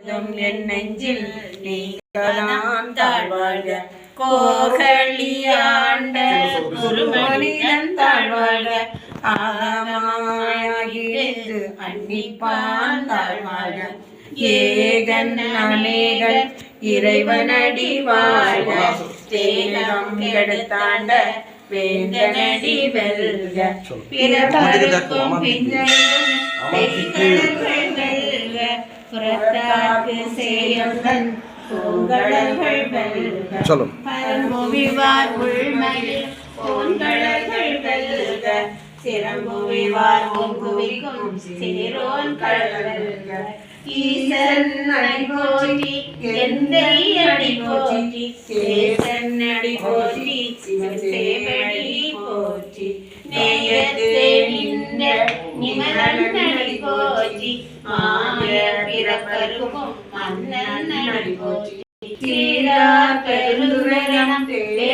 என் நெஞ்சில் நீங்களாம் தாழ்வாழ்க கோகலியாண்ட குருமனிதன் தாழ்வாழ்க ஆகமாயாகிடு அன்னிப்பான் தாழ்வாழ்க ஏகன் அநேகன் இறைவனடி வாழ்க தேகம் கெடுத்தாண்ட வேந்தனடி வெல்க பிறப்பருக்கும் பிஞ்சையும் வெல்க புறத்தாக்கு செய்யுங்கள் பூங்கடல்கள் வெல்க பரம்புவிவார் உள்மையில் பூங்கடல்கள் வெல்க சிறம்புவிவார் ஓங்குவிக்கும் சீரோன் கடல் வெல்க ஈசன் அடி போற்றி எந்தை அடி போற்றி தேசன் அடி போற்றி சிவன் சேவடி போற்றி நேயத்தே நின்ற நிமலன் அடி போற்றி மாய பிறப்பருக்கும் மன்னன் அடி போற்றி சீராக்க